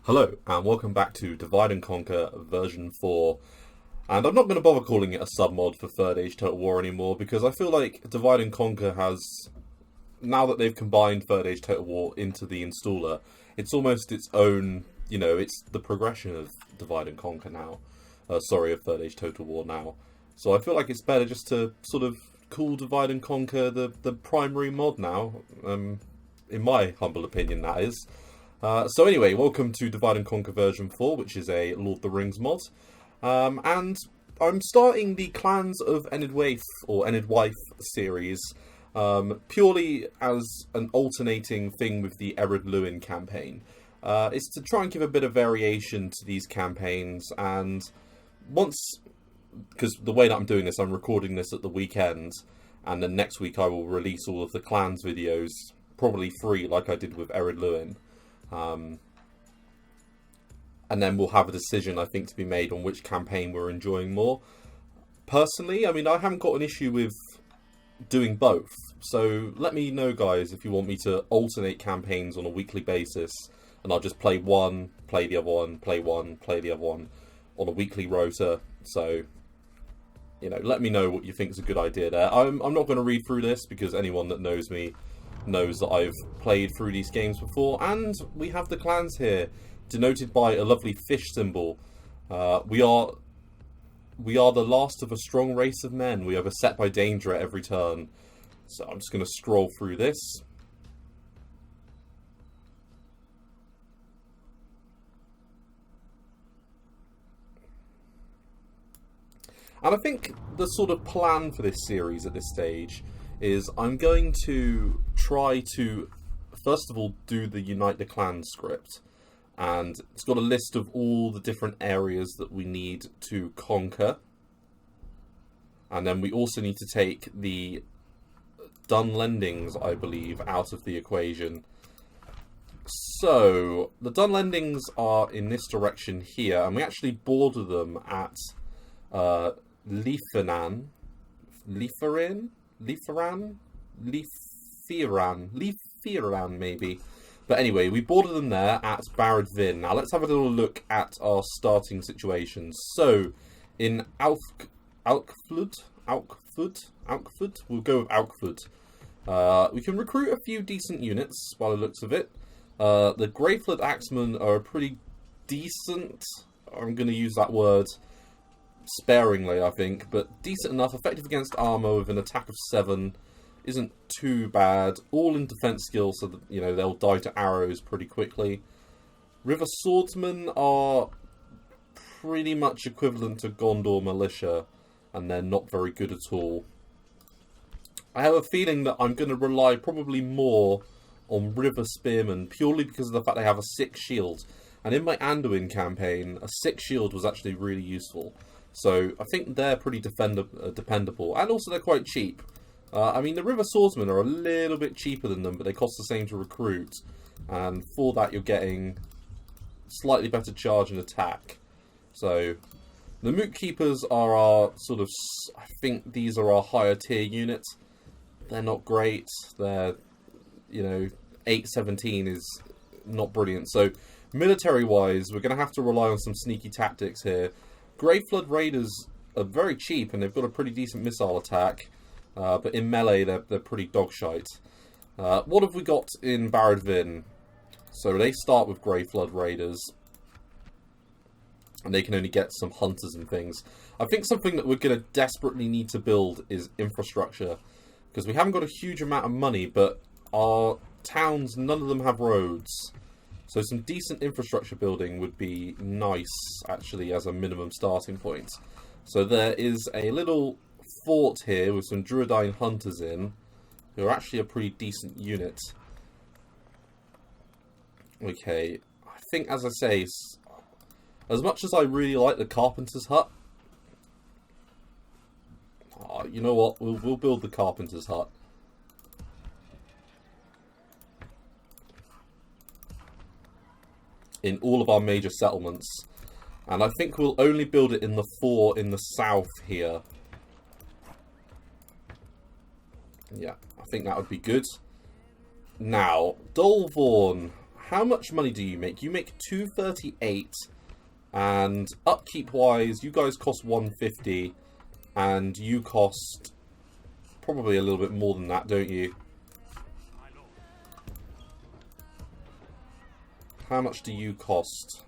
Hello, and welcome back to Divide and Conquer version 4. And I'm not going to bother calling it a submod for Third Age Total War anymore, because I feel like Divide and Conquer has, now that they've combined Third Age Total War into the installer, it's almost its own, it's the progression of Divide and Conquer now. Of Third Age Total War now. So I feel like it's better just to sort of call Divide and Conquer the primary mod now, in my humble opinion, that is. So anyway, welcome to Divide and Conquer version 4, which is a Lord of the Rings mod. And I'm starting the Clans of Enedwaith, or Enedwaith series, purely as an alternating thing with the Ered Luin campaign. It's to try and give a bit of variation to these campaigns, and because the way that I'm doing this, I'm recording this at the weekend, and then next week I will release all of the Clans videos, probably free like I did with Ered Luin. And then we'll have a decision, I think, to be made on which campaign we're enjoying more. Personally, I haven't got an issue with doing both. So let me know, guys, if you want me to alternate campaigns on a weekly basis, and I'll just play one, play the other one, play one, play the other one on a weekly rota. So, let me know what you think is a good idea there. I'm not going to read through this, because anyone that knows me knows that I've played through these games before, and we have the clans here denoted by a lovely fish symbol. We are the last of a strong race of men. We are beset by danger at every turn. So I'm just going to scroll through this. And I think the sort of plan for this series at this stage is I'm going to try to, first of all, do the Unite the Clan script. And it's got a list of all the different areas that we need to conquer. And then we also need to take the Dunlendings, I believe, out of the equation. So, the Dunlendings are in this direction here, and we actually border them at Liferan, maybe. But anyway, we border them there at Barad-Vin. Now let's have a little look at our starting situations. So, in Alkfud, we'll go with Alkfud. We can recruit a few decent units, by the looks of it. The Greyflood Axemen are a pretty decent, I'm going to use that word sparingly, I think, but decent enough, effective against armor with an attack of 7. Isn't too bad. All in defense skills, so that, they'll die to arrows pretty quickly. River Swordsmen are pretty much equivalent to Gondor militia, and they're not very good at all. I have a feeling that I'm going to rely probably more on River Spearmen, purely because of the fact they have a 6 shield. And in my Anduin campaign, a 6 shield was actually really useful. So I think they're pretty dependable, and also they're quite cheap. The River Swordsmen are a little bit cheaper than them, but they cost the same to recruit. And for that, you're getting slightly better charge and attack. So, the Moot Keepers are our sort of, I think these are our higher tier units. They're not great. They're, 817 is not brilliant. So, military-wise, we're going to have to rely on some sneaky tactics here. Greyflood Raiders are very cheap, and they've got a pretty decent missile attack. But in melee, they're pretty dog-shite. What have we got in Barad-Vin? So they start with Greyflood Raiders. And they can only get some hunters and things. I think something that we're going to desperately need to build is infrastructure. Because we haven't got a huge amount of money, but our towns, none of them have roads. So some decent infrastructure building would be nice, actually, as a minimum starting point. So there is a little fort here with some Druidine hunters in, who are actually a pretty decent unit. Okay, I think, as I say, as much as I really like the Carpenter's Hut, you know what, we'll build the Carpenter's Hut. In all of our major settlements. And I think we'll only build it in the 4 in the south here. Yeah, I think that would be good. Now, Dolvorn how much money do you make? You make 238, and upkeep-wise, you guys cost 150, and you cost probably a little bit more than that, don't you? How much do you cost?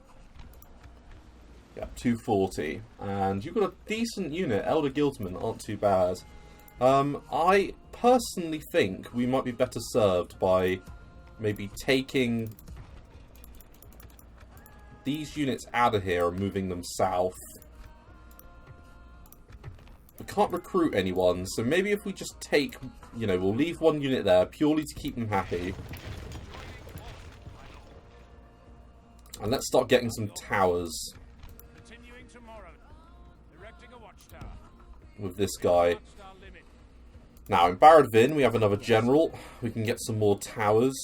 Yeah, 240. And you've got a decent unit. Elder Guildsmen aren't too bad. I personally think we might be better served by maybe taking these units out of here and moving them south. We can't recruit anyone, so maybe if we just take, you know, we'll leave one unit there purely to keep them happy. And let's start getting some towers with this guy. Now, in Barad we have another general. We can get some more towers.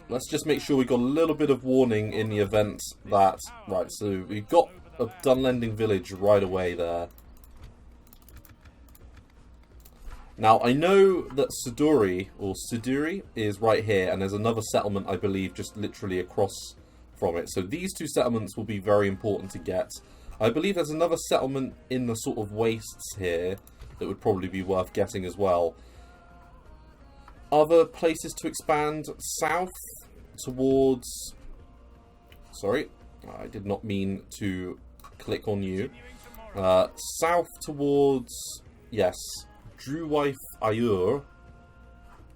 Let's just make sure we got a little bit of warning in the event that... Right, so we've got a Dunlending village right away there. Now, I know that Siduri is right here, and there's another settlement, I believe, just literally across from it. So these two settlements will be very important to get. I believe there's another settlement in the sort of wastes here that would probably be worth getting as well. Other places to expand south towards... Sorry, I did not mean to click on you. South towards... Yes, Druwaith Ayur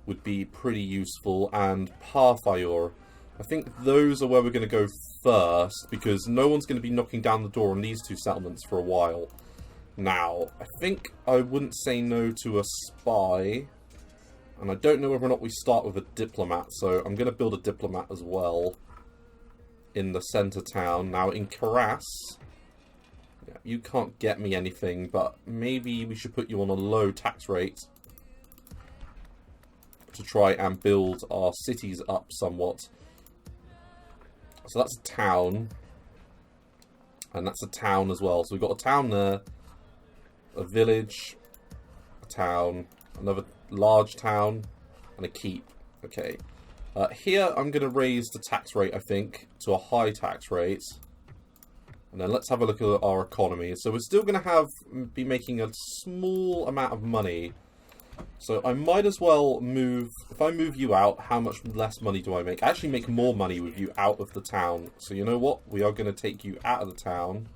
would be pretty useful, and Parth Ayur. I think those are where we're going to go first, because no one's going to be knocking down the door on these two settlements for a while. Now, I think I wouldn't say no to a spy, and I don't know whether or not we start with a diplomat, so I'm going to build a diplomat as well in the centre town. Now, in Karas, yeah, you can't get me anything, but maybe we should put you on a low tax rate to try and build our cities up somewhat. So that's a town, and that's a town as well. So we've got a town there, a village, a town, another large town, and a keep. Okay. Here I'm going to raise the tax rate, I think, to a high tax rate. And then let's have a look at our economy. So we're still going to be making a small amount of money. So I might as well move... If I move you out, how much less money do I make? I actually make more money with you out of the town. So you know what? We are going to take you out of the town.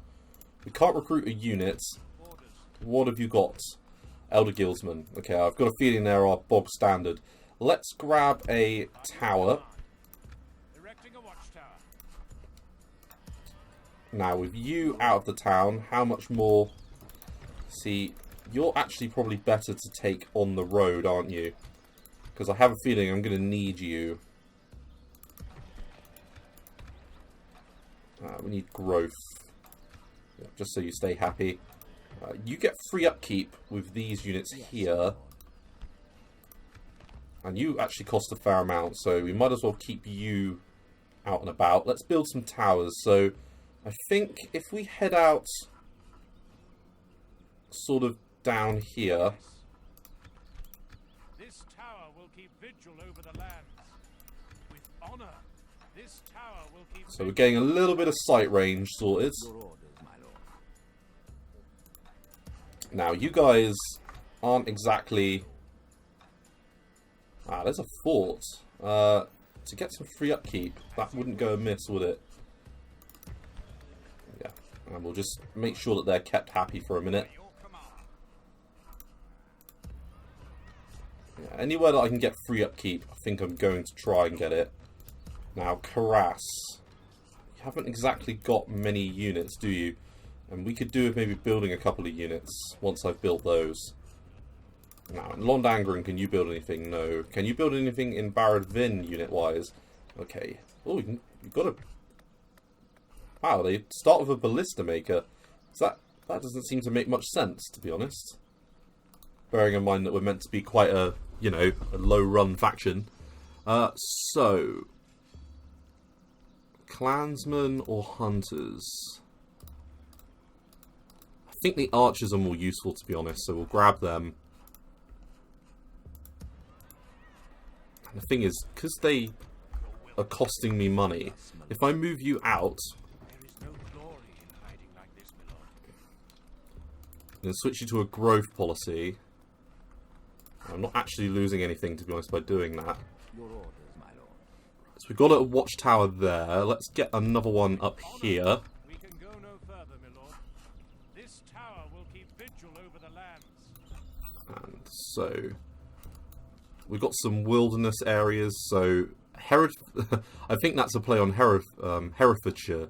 We can't recruit a unit. What have you got? Elder Guildsmen. Okay, I've got a feeling they're our bog standard. Let's grab a tower. Now, with you out of the town, how much more... See... You're actually probably better to take on the road, aren't you? Because I have a feeling I'm going to need you. We need growth. Yeah, just so you stay happy. You get free upkeep with these units here. And you actually cost a fair amount, so we might as well keep you out and about. Let's build some towers. So I think if we head out sort of down here. This tower will keep vigil over the lands. With honor, this tower will keep so we're getting a little bit of sight range sorted. Now you guys aren't exactly... Ah, there's a fort. To get some free upkeep, that wouldn't go amiss, would it? Yeah, and we'll just make sure that they're kept happy for a minute. Yeah, anywhere that I can get free upkeep, I think I'm going to try and get it. Now, Karas. You haven't exactly got many units, do you? And we could do with maybe building a couple of units once I've built those. Now, in Londangren, can you build anything? No. Can you build anything in Barad unit-wise? Okay. Oh, you've got a... Wow, they start with a ballista maker. That doesn't seem to make much sense, to be honest. Bearing in mind that we're meant to be quite a, you know, a low-run faction. So... Clansmen or hunters? I think the archers are more useful, to be honest, so we'll grab them. The thing is, because they are costing me money, if I move you out and switch you to a growth policy, I'm not actually losing anything, to be honest, by doing that. So we've got a watchtower there. Let's get another one up here. We can go no further, my lord. This tower will keep vigil over the lands. And so we've got some wilderness areas. So I think that's a play on Herefordshire,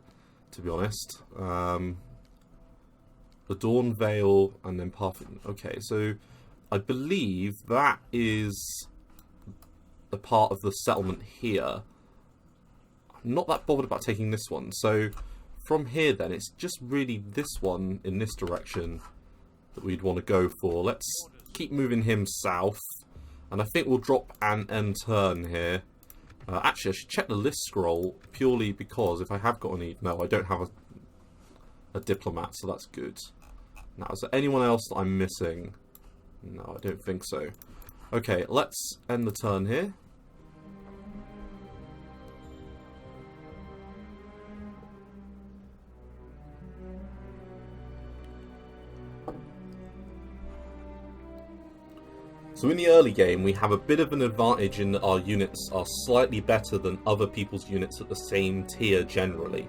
to be honest. The Dawn Vale and then Parfin. Okay, so I believe that is a part of the settlement here. I'm not that bothered about taking this one. So from here then, it's just really this one in this direction that we'd want to go for. Let's keep moving him south. And I think we'll drop an end turn here. Actually, I should check the list scroll purely because if I have got any... No, I don't have a diplomat, so that's good. Now, is there anyone else that I'm missing? No, I don't think so. Okay, let's end the turn here. So in the early game, we have a bit of an advantage in that our units are slightly better than other people's units at the same tier generally.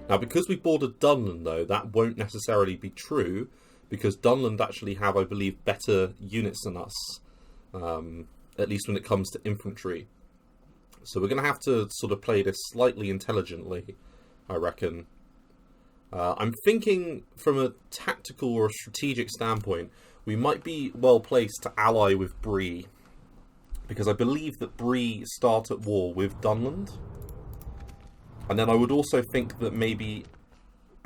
Now, because we bordered Dunland, though, that won't necessarily be true, because Dunland actually have, I believe, better units than us, at least when it comes to infantry. So we're going to have to sort of play this slightly intelligently, I reckon. I'm thinking from a tactical or a strategic standpoint, we might be well placed to ally with Bree, because I believe that Bree start at war with Dunland. And then I would also think that maybe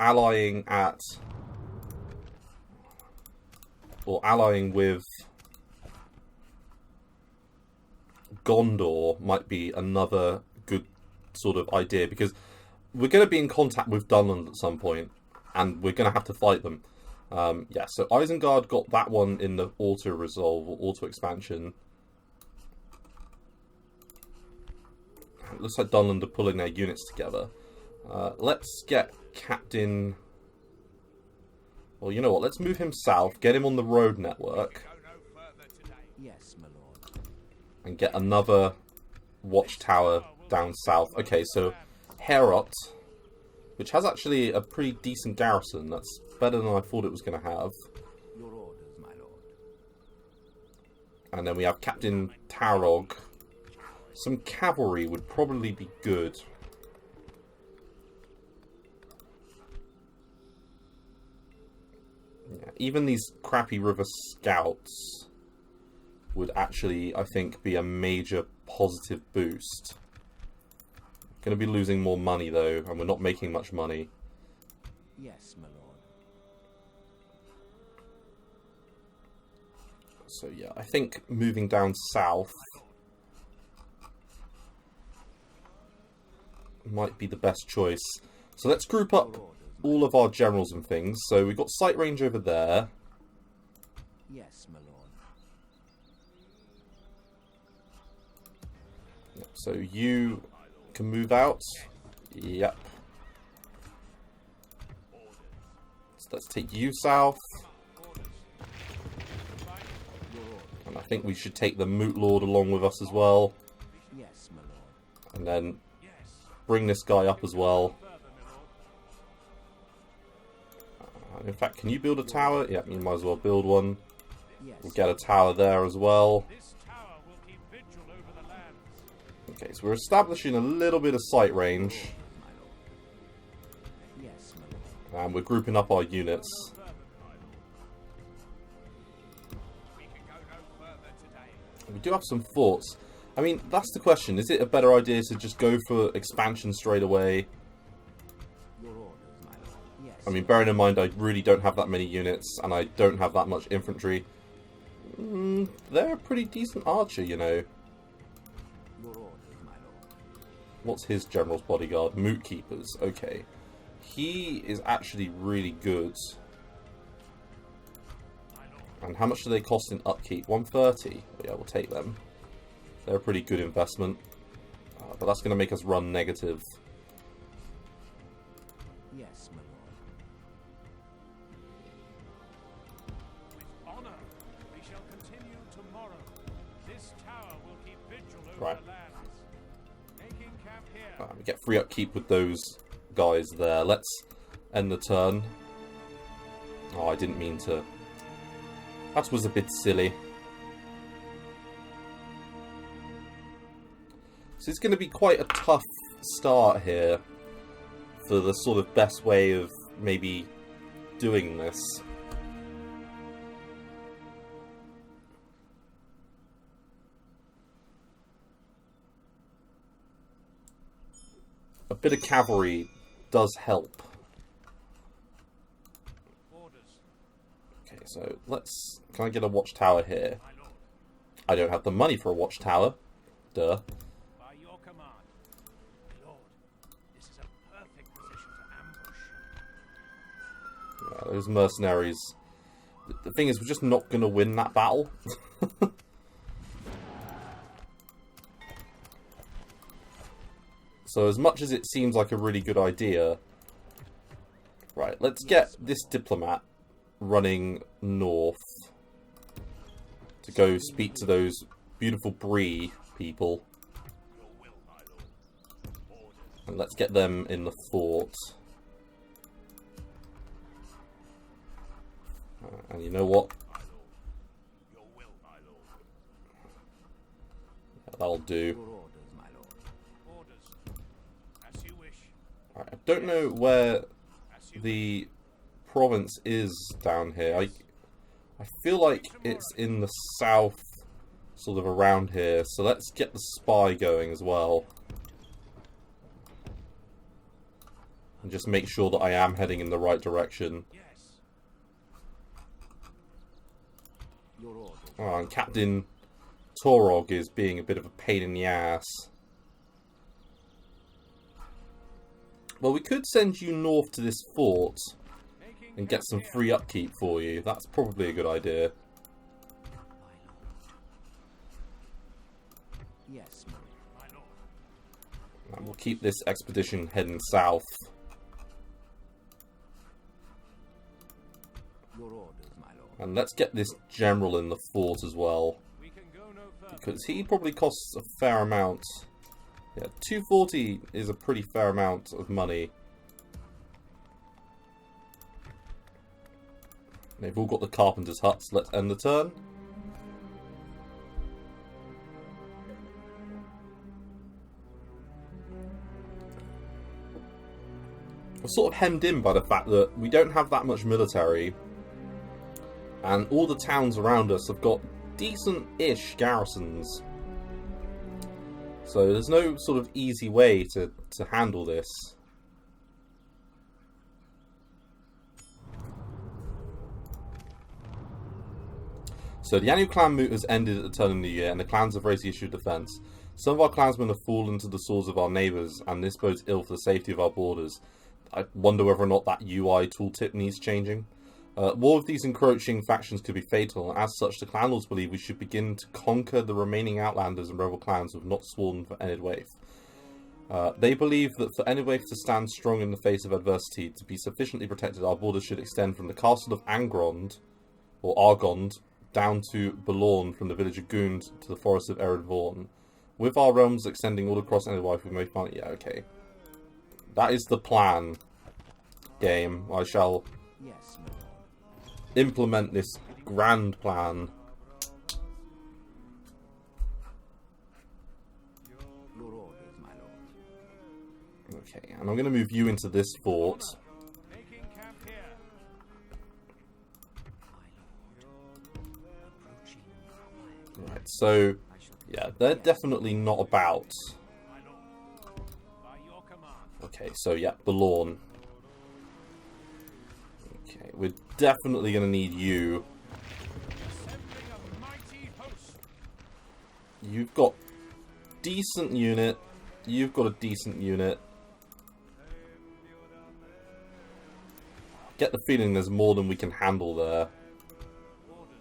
allying with Gondor might be another good sort of idea, because we're going to be in contact with Dunland at some point, and we're going to have to fight them. Yeah, so Isengard got that one in the auto-resolve or auto-expansion. It looks like Dunland are pulling their units together. Let's get Captain... Well, you know what? Let's move him south, get him on the road network. Yes, my lord. And get another watchtower down south. Okay, so Herod, which has actually a pretty decent garrison. That's better than I thought it was going to have. Your orders, my lord. And then we have Captain Tarog. Some cavalry would probably be good. Yeah, even these crappy river scouts would actually, I think, be a major positive boost. Going to be losing more money, though, and we're not making much money. Yes, my lord. So yeah, I think moving down south might be the best choice. So let's group up all of our generals and things. So we've got sight range over there. Yes, my lord. Yep, so you can move out. Yep. So let's take you south. And I think we should take the Moot Lord along with us as well. Yes, my lord. And then bring this guy up as well. In fact, can you build a tower? Yeah, you might as well build one. Yes. We'll get a tower there as well. This tower will keep vigil over the lands. Okay, so we're establishing a little bit of sight range. My lord. Yes, my lord. And we're grouping up our units. We can go no further today. We do have some forts. I mean, that's the question. Is it a better idea to just go for expansion straight away? Your orders, my lord. Yes. I mean, bearing in mind I really don't have that many units, and I don't have that much infantry. They're a pretty decent archer, you know. Your orders, my lord. What's his general's bodyguard? Moot Keepers. Okay. He is actually really good. And how much do they cost in upkeep? 130. Yeah, we'll take them. They're a pretty good investment. But that's going to make us run negative. Yes, my lord. With honor, we shall continue tomorrow. This tower will keep vigil over Right. the lands. Making camp here. We get free upkeep with those guys there. Let's end the turn. Oh, I didn't mean to. That was a bit silly. So it's going to be quite a tough start here for the sort of best way of maybe doing this. A bit of cavalry does help. Orders. Okay, so let's... Can I get a watchtower here? My lord. I don't have the money for a watchtower. Duh. By your command. My lord, this is a perfect position to ambush. Yeah, those mercenaries... The thing is, we're just not going to win that battle. So as much as it seems like a really good idea... Right, let's get this diplomat running north to go speak to those beautiful Bree people. And let's get them in the fort. And you know what? Yeah, that'll do. Your orders, my lord. Orders. As you wish. Right, I don't know where As you the province is down here. I feel like it's in the south, sort of around here. So let's get the spy going as well. And just make sure that I am heading in the right direction. Yes. Your orders. Oh, and Captain Torog is being a bit of a pain in the ass. Well, we could send you north to this fort Making and get some camp free upkeep for you. That's probably a good idea. My lord. Yes, my lord. here. My lord. And we'll keep this expedition heading south. Your orders, my lord. And let's get this general in the fort as well. We can go no further. Because he probably costs a fair amount. Yeah, 240 is a pretty fair amount of money. They've all got the carpenter's huts. Let's end the turn. We're sort of hemmed in by the fact that we don't have that much military. And all the towns around us have got decent-ish garrisons. So there's no sort of easy way to handle this. So the annual clan moot has ended at the turn of the year, and the clans have raised the issue of defence. Some of our clansmen have fallen to the swords of our neighbours, and this bodes ill for the safety of our borders. I wonder whether or not that UI tooltip needs changing. War with these encroaching factions could be fatal, and as such the clanlords believe we should begin to conquer the remaining outlanders and rebel clans who have not sworn for Enedwaith. They believe that for Enedwaith to stand strong in the face of adversity, to be sufficiently protected, our borders should extend from the castle of Angrond, or Argond, down to Belorn, from the village of Gund to the forest of Ered Vaughan. With our realms extending all across Enedwaith, we may find... Yeah, okay. That is the plan, game. I shall Yes, my lord. implement this grand plan. Your orders, my lord. Okay, and I'm going to move you into this fort. Making camp here. My lord. Approaching quietly. Right, so, I shall yeah, they're definitely not about. My lord. By your command. Okay, so yeah, Belorn. Okay, we're definitely going to need you. Assembling a mighty host. You've got decent unit. You've got a decent unit. Get the feeling there's more than we can handle there. Orders.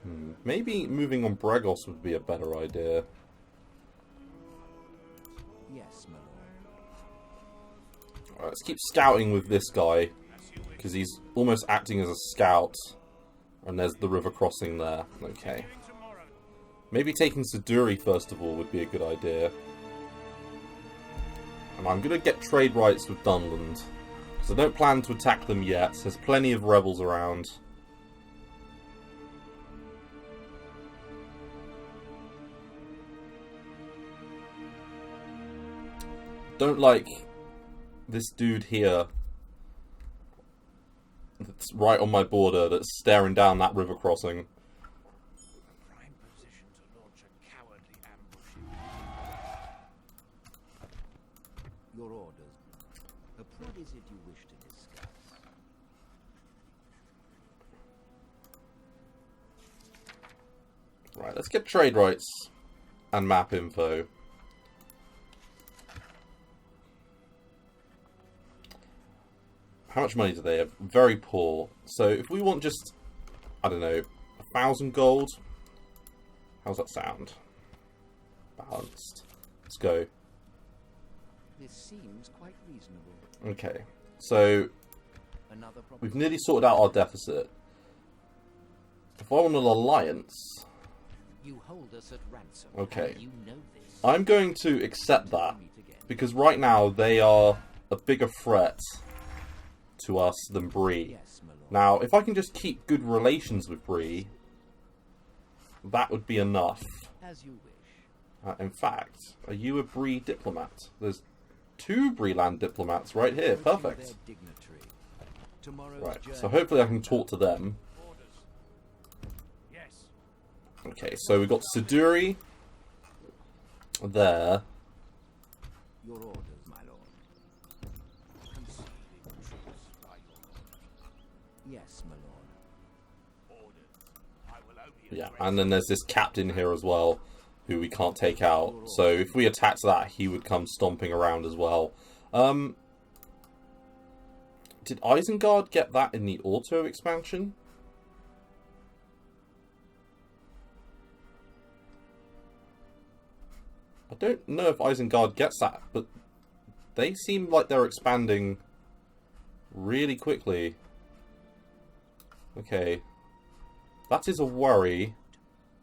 Hmm. Maybe moving on Bregos would be a better idea. Yes, my lord. Alright, let's keep scouting with this guy, because he's almost acting as a scout. And there's the river crossing there. Okay. Maybe taking Siduri first of all would be a good idea. And I'm going to get trade rights with Dunland. So I don't plan to attack them yet. There's plenty of rebels around. Don't like this dude here that's right on my border that's staring down that river crossing. Prime position to launch a cowardly ambush. Your orders. What is it you wish to discuss? Right, let's get trade rights and map info. How much money do they have? Very poor. So if we want just, I don't know, 1,000 gold. How's that sound? Balanced. Let's go. This seems quite reasonable. Okay. So Another we've nearly sorted out our deficit. If I want an alliance, You hold us at ransom. Okay. And you know this. I'm going to accept that. Because right now they are a bigger threat to us than Bree. Yes, my lord. Now, if I can just keep good relations with Bree, that would be enough. As you wish. In fact, are you a Bree diplomat? There's 2 Breeland diplomats right here. Perfect. Their dignitary. Tomorrow's Right, journey. so hopefully I can talk to them. Orders. Yes. Okay, so we've got Siduri there. Your orders, my lord. Concealing troops by your Yes, my lord. orders. I will only Yeah, address and then there's this captain here as well, who we can't take out. So if we attacked that, he would come stomping around as well. Did Isengard get that in the auto expansion? I don't know if Isengard gets that, but they seem like they're expanding really quickly. Okay. That is a worry.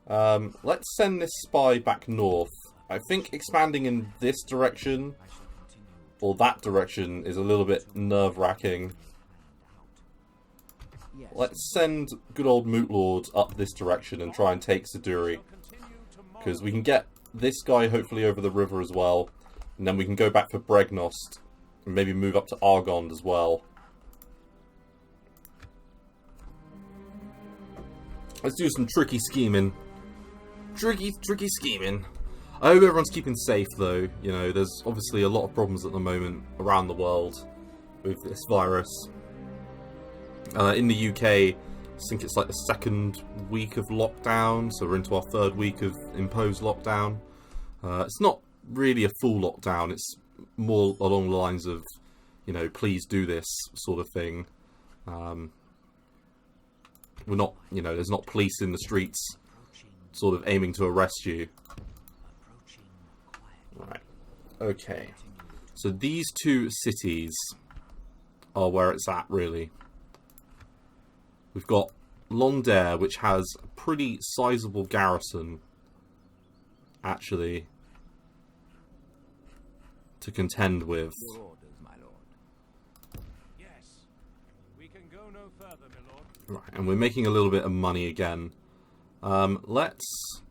Let's send this spy back north. I think expanding in this direction I shall continue. or that direction is a little bit nerve-wracking. Yes. Let's send good old Mootlord up this direction and try and take Siduri. continue tomorrow. Because we can get this guy hopefully over the river as well. And then we can go back for Bregnost. And maybe move up to Argond as well. Let's do some tricky scheming. Tricky scheming. I hope everyone's keeping safe though. You know, there's obviously a lot of problems at the moment around the world with this virus. In the UK, I think it's like the 2nd week of lockdown, so we're into our 3rd week of imposed lockdown. It's not really a full lockdown, it's more along the lines of, you know, please do this sort of thing. We're not, you know, there's not police in the streets sort of aiming to arrest you. Right. Okay. So these 2 cities are where it's at, really. We've got Londare, which has a pretty sizable garrison, actually, to contend with. Your orders, my lord. Yes. We can go no further, my lord. Right, and we're making a little bit of money again. Let's,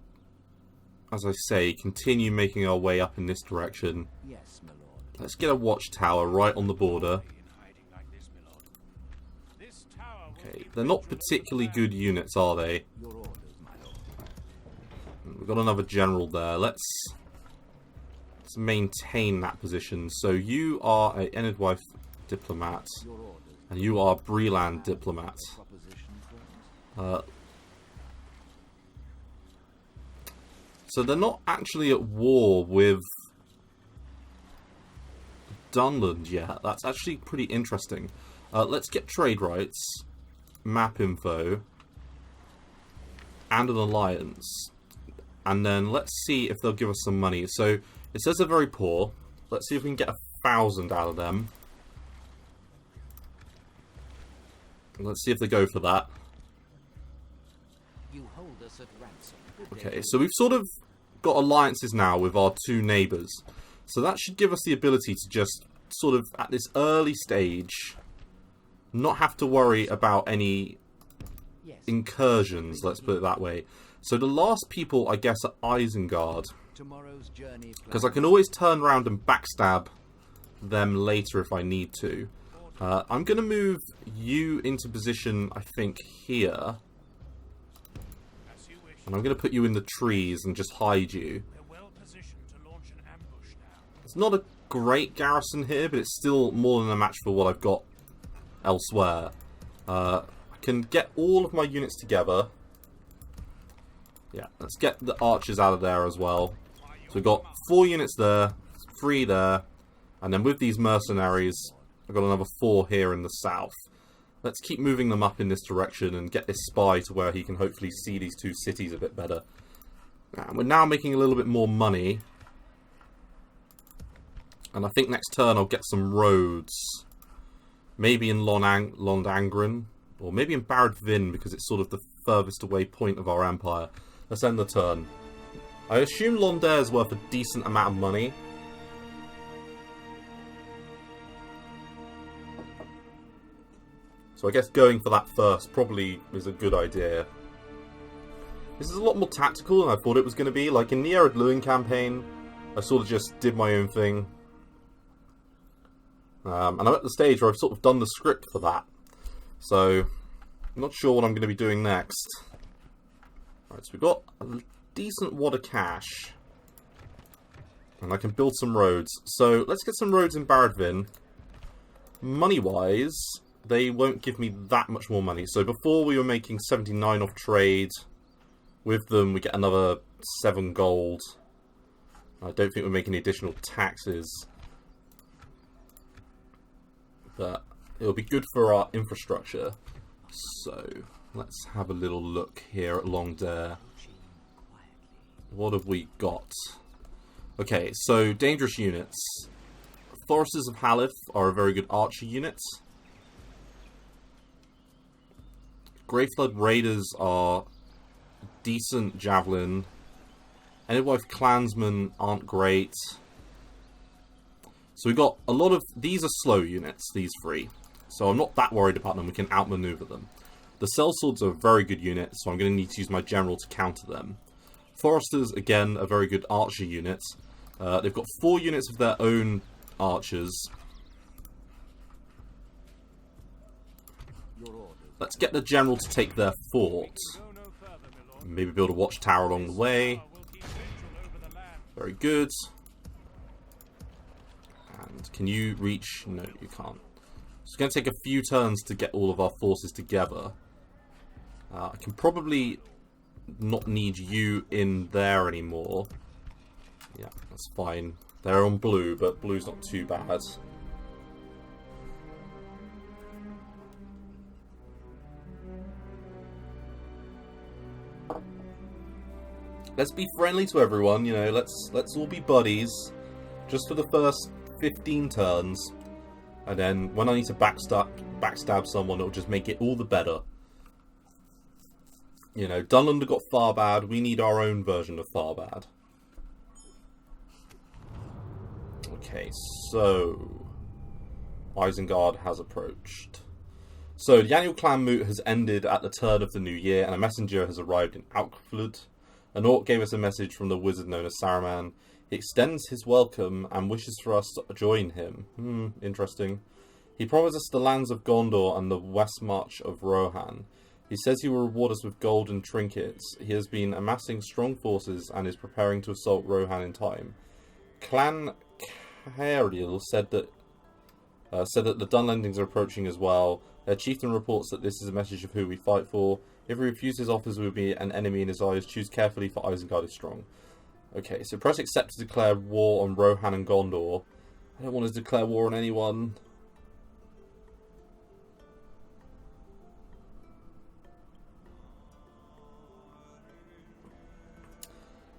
as I say, continue making our way up in this direction. Yes, my lord. Let's get a watchtower right on the border. In hiding like this, my lord. This tower will Okay, keep they're not vigil particularly over good units, are they? Your orders, my lord. We've got another general there. Let's maintain that position. So you are a Enedwaith diplomat, Your orders. and you are Breeland diplomat. Proposition for us. So they're not actually at war with Dunland yet. That's actually pretty interesting. Let's get trade rights, map info. and an alliance. And then let's see if they'll give us some money. So it says they're very poor. Let's see if we can get 1,000 out of them. Let's see if they go for that. You hold us at ransom. Okay, so we've sort of got alliances now with our two neighbours. So that should give us the ability to just sort of, at this early stage, not have to worry about any Yes. incursions, let's put it that way. So the last people, I guess, are Isengard. Tomorrow's journey. Because I can always turn around and backstab them later if I need to. I'm going to move you into position, I think, here. As you wish. And I'm going to put you in the trees and just hide you. They're well positioned to launch an ambush now. It's not a great garrison here, but it's still more than a match for what I've got elsewhere. I can get all of my units together. Yeah, let's get the archers out of there as well. So we've got 4 units there, 3 there, and then with these mercenaries, I've got another 4 here in the south. Let's keep moving them up in this direction and get this spy to where he can hopefully see these 2 cities a bit better. And we're now making a little bit more money. And I think next turn I'll get some roads. Maybe in Londangren, or maybe in Barad Vin, because it's sort of the furthest away point of our empire. Let's end the turn. I assume Londair is worth a decent amount of money. So I guess going for that first probably is a good idea. This is a lot more tactical than I thought it was going to be. Like in the Luin campaign, I sort of just did my own thing. And I'm at the stage where I've sort of done the script for that. So, I'm not sure what I'm going to be doing next. Alright, so we've got a decent wad of cash. And I can build some roads. So, let's get some roads in Baradvin. Money-wise, they won't give me that much more money. So, before we were making 79 off trade. With them, we get another 7 gold. I don't think we're making any additional taxes. But it'll be good for our infrastructure. So, let's have a little look here at Longdair. What have we got? Okay, so dangerous units. Foresters of Halith are a very good archer unit. Greyflood Raiders are decent javelin. Enedwaith Clansmen aren't great. So we've got a lot of... These are slow units, these 3. So I'm not that worried about them. We can outmaneuver them. The sellswords are a very good unit, so I'm going to need to use my general to counter them. Foresters, again, a very good archer unit. They've got 4 units of their own archers. Let's get the general to take their fort. Maybe build a watchtower along the way. Very good. And can you reach? No, you can't. It's going to take a few turns to get all of our forces together. I can probably not need you in there anymore. Yeah, that's fine. They're on blue, but blue's not too bad. Let's be friendly to everyone, you know, let's all be buddies. Just for the first 15 turns. And then when I need to backstab someone, it'll just make it all the better. You know, Dunlander got far bad, we need our own version of far bad. Okay, so Isengard has approached. So the annual clan moot has ended at the turn of the new year, and a messenger has arrived in Alkflud. An orc gave us a message from the wizard known as Saruman. He extends his welcome and wishes for us to join him. Interesting. He promised us the lands of Gondor and the west march of Rohan. He says he will reward us with gold and trinkets. He has been amassing strong forces and is preparing to assault Rohan in time. Clan Caeriel said that the Dunlendings are approaching as well. Their chieftain reports that this is a message of who we fight for. If we refuse his offers, we will be an enemy in his eyes. Choose carefully, for Isengard is strong. Okay, so press accept to declare war on Rohan and Gondor. I don't want to declare war on anyone.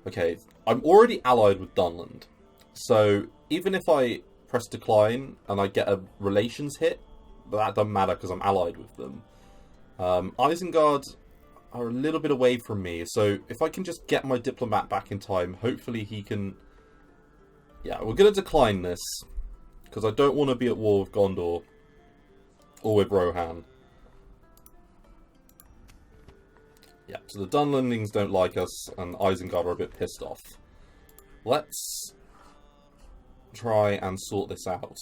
Okay, I'm already allied with Dunland. So, even if I press decline and I get a relations hit, but that doesn't matter because I'm allied with them. Isengard are a little bit away from me, so if I can just get my diplomat back in time, hopefully he can... Yeah, we're going to decline this, because I don't want to be at war with Gondor, or with Rohan. Yeah, so the Dunlandings don't like us, and Isengard are a bit pissed off. Let's try and sort this out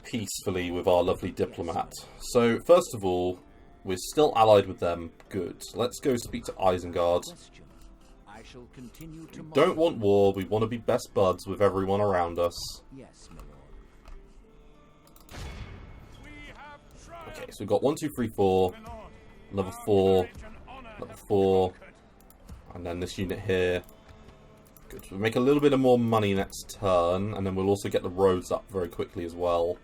peacefully with our lovely diplomat. So, first of all, we're still allied with them. Good. Let's go speak to Isengard. I shall continue We don't want war. We want to be best buds with everyone around us. Yes, my lord. Okay, so we've got 1, 2, 3, 4. Another 4. Another 4. And then this unit here. Good. We'll make a little bit of more money next turn. And then we'll also get the roads up very quickly as well.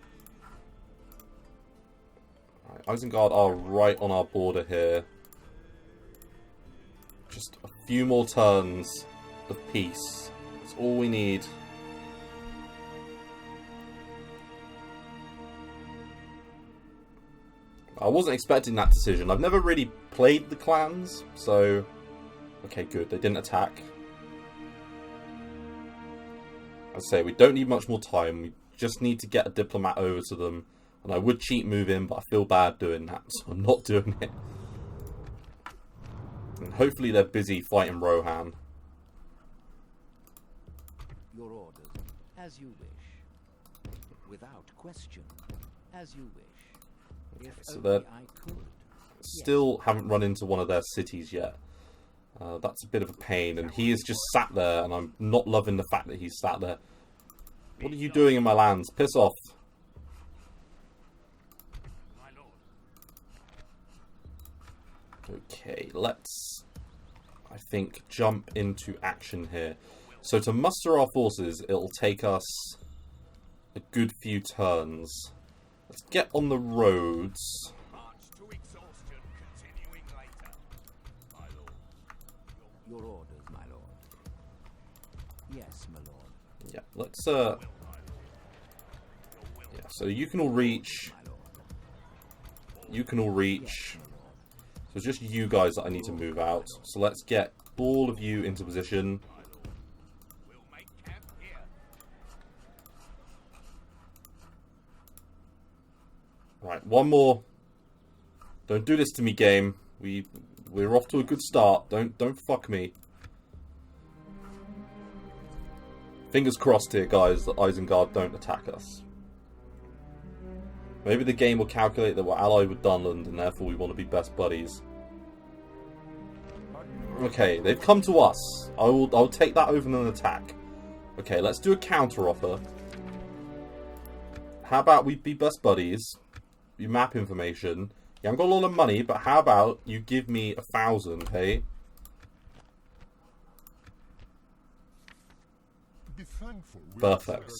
Isengard are right on our border here. Just a few more turns of peace. That's all we need. I wasn't expecting that decision. I've never really played the clans, so... Okay, good. They didn't attack. I say, we don't need much more time. We just need to get a diplomat over to them. And I would cheat move in, but I feel bad doing that, so I'm not doing it. And hopefully they're busy fighting Rohan. Your orders, as you wish. Without question, as you wish. Okay, If so only they're I could. still haven't run into one of their cities yet. That's a bit of a pain, and he is just sat there, and I'm not loving the fact that he's sat there. What are you doing in my lands? Piss off. Okay, let's, I think, jump into action here. So to muster our forces, it'll take us a good few turns. Let's get on the roads. Your orders, my lord. Yes, my lord. Yeah, let's, yeah, so you can all reach. You can all reach. So it's just you guys that I need to move out. So let's get all of you into position. Right, one more. Don't do this to me, game. We're off to a good start. Don't fuck me. Fingers crossed here, guys, that Isengard don't attack us. Maybe the game will calculate that we're allied with Dunland and therefore we want to be best buddies. Okay, they've come to us. I'll take that over an attack. Okay, let's do a counter offer. How about we be best buddies? You map information. Yeah, I've got a lot of money, but how about you give me 1,000, hey? Perfect.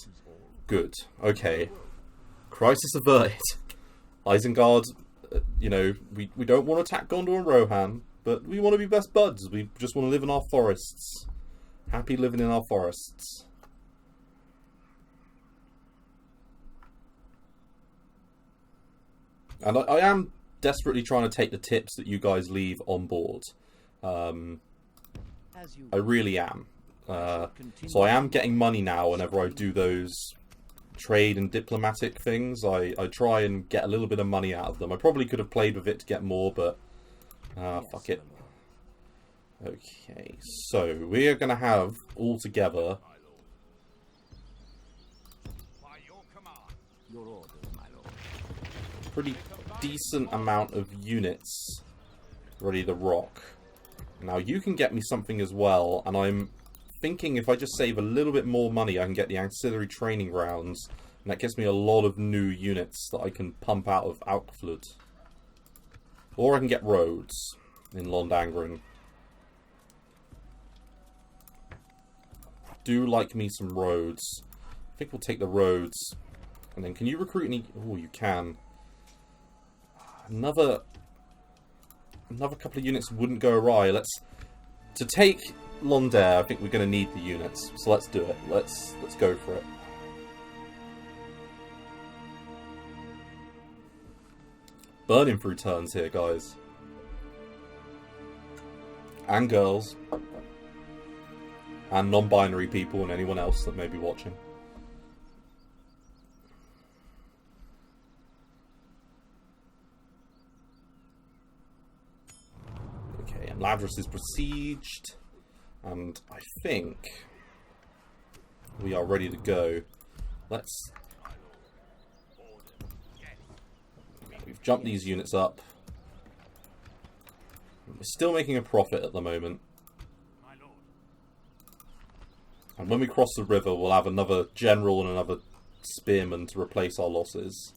Good. Okay. Crisis averted. Isengard, you know, we don't want to attack Gondor and Rohan, but we want to be best buds. We just want to live in our forests. Happy living in our forests. And I am desperately trying to take the tips that you guys leave on board. I really am. So I am getting money now whenever I do those trade and diplomatic things. I try and get a little bit of money out of them. I probably could have played with it to get more, but fuck it. Okay, so we are going to have all together a pretty decent amount of units ready to rock. Now you can get me something as well, and I'm thinking if I just save a little bit more money, I can get the ancillary training grounds, and that gets me a lot of new units that I can pump out of Outflood. Or I can get roads in Londangren. Do like me some roads. I think we'll take the roads. And then can you recruit any... Oh, you can. Another couple of units wouldn't go awry. Let's to take Londare, I think we're going to need the units. So let's do it. Let's go for it. Burning through turns here, guys. And girls. And non-binary people and anyone else that may be watching. Okay, and Ladros is besieged. And I think we are ready to go. Let's... We've jumped these units up. We're still making a profit at the moment. And when we cross the river, we'll have another general and another spearman to replace our losses.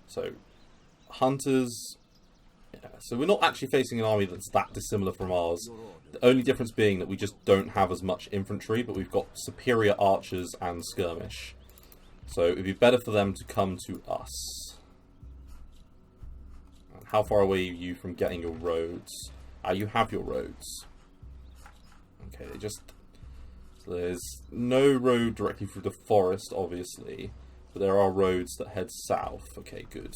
So, hunters... Yeah, so we're not actually facing an army that's that dissimilar from ours. The only difference being that we just don't have as much infantry, but we've got superior archers and skirmish. So it'd be better for them to come to us. How far away are you from getting your roads? You have your roads. Okay, they just... So there's no road directly through the forest, obviously. But there are roads that head south. Okay, good.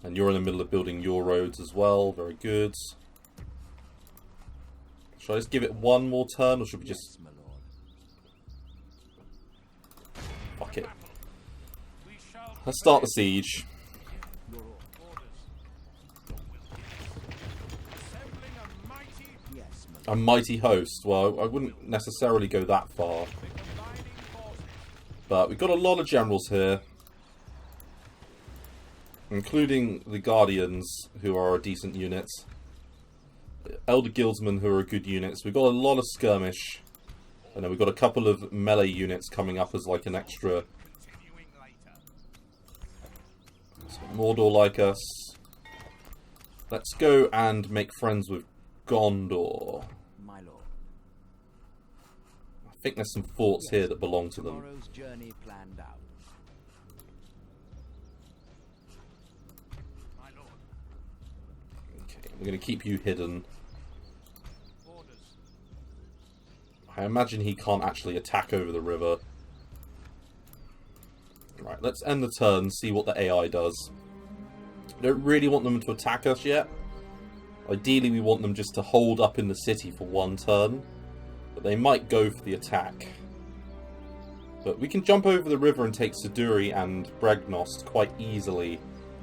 And you're in the middle of building your roads as well. Very good. Should I just give it one more turn, or should we just... Fuck it. Let's start the siege. A mighty host. Well, I wouldn't necessarily go that far. But we've got a lot of generals here. Including the Guardians, who are a decent unit. Elder Guildsmen, who are good units. We've got a lot of skirmish. And then we've got a couple of melee units coming up as like an extra. So Mordor like us. Let's go and make friends with Gondor. My lord. I think there's some forts here that belong to them. Tomorrow's journey planned out. My lord. Okay, we're going to keep you hidden. I imagine he can't actually attack over the river. Right, let's end the turn, see what the AI does. I don't really want them to attack us yet. Ideally, we want them just to hold up in the city for one turn. But they might go for the attack. But we can jump over the river and take Siduri and Bregnost quite easily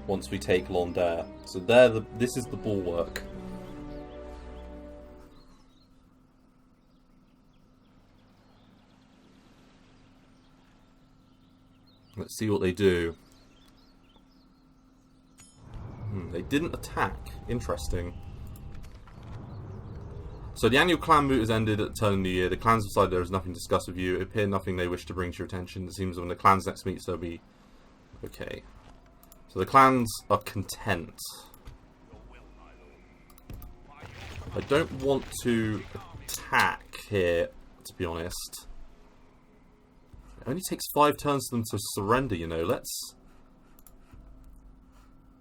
once we take Londare. So this is the bulwark. Let's see what they do. They didn't attack. Interesting. So the annual clan moot has ended at the turn of the new year. The clans decided there is nothing to discuss with you. It appears nothing they wish to bring to your attention. It seems when the clans next meet, so they'll be... Okay. So the clans are content. I don't want to attack here, to be honest. It only takes 5 turns for them to surrender, you know. Let's...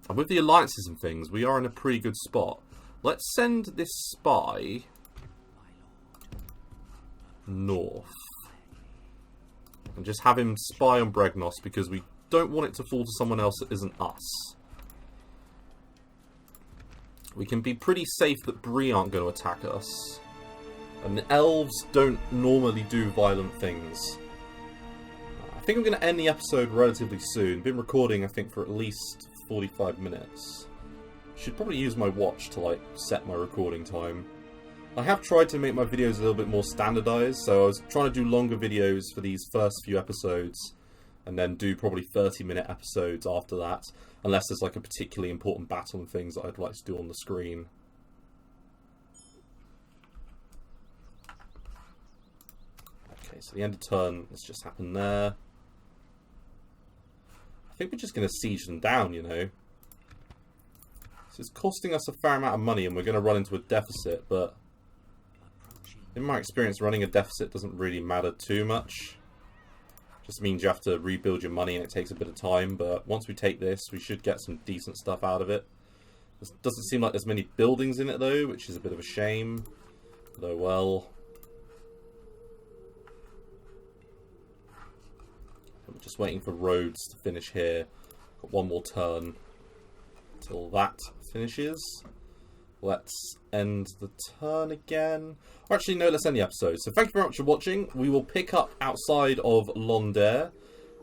And with the alliances and things, we are in a pretty good spot. Let's send this spy north. And just have him spy on Bregnost, because we don't want it to fall to someone else that isn't us. We can be pretty safe that Bree aren't going to attack us. And the elves don't normally do violent things. I think I'm going to end the episode relatively soon. Been recording, I think, for at least 45 minutes. Should probably use my watch to, like, set my recording time. I have tried to make my videos a little bit more standardized, so I was trying to do longer videos for these first few episodes, and then do probably 30-minute episodes after that, unless there's, like, a particularly important battle and things that I'd like to do on the screen. Okay, so the end of turn, this just happened there. I think we're just going to siege them down, you know. So it's costing us a fair amount of money and we're going to run into a deficit, but in my experience, running a deficit doesn't really matter too much. Just means you have to rebuild your money and it takes a bit of time, but once we take this, we should get some decent stuff out of it. It doesn't seem like there's many buildings in it though, which is a bit of a shame. Though well. I'm just waiting for roads to finish here. Got one more turn till that finishes. Let's end the turn again. Or actually, no, let's end the episode. So thank you very much for watching. We will pick up outside of Londare,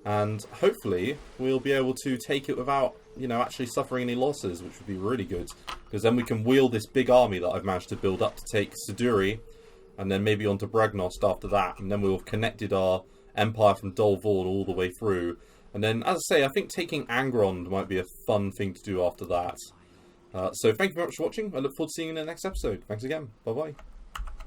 and hopefully we'll be able to take it without, you know, actually suffering any losses, which would be really good. Because then we can wheel this big army that I've managed to build up to take Siduri, and then maybe onto Bragnost after that. And then we'll have connected our empire from Dol Vorn all the way through. And then, as I say, I think taking Angrond might be a fun thing to do after that. So thank you very much for watching. I look forward to seeing you in the next episode. Thanks again. Bye-bye.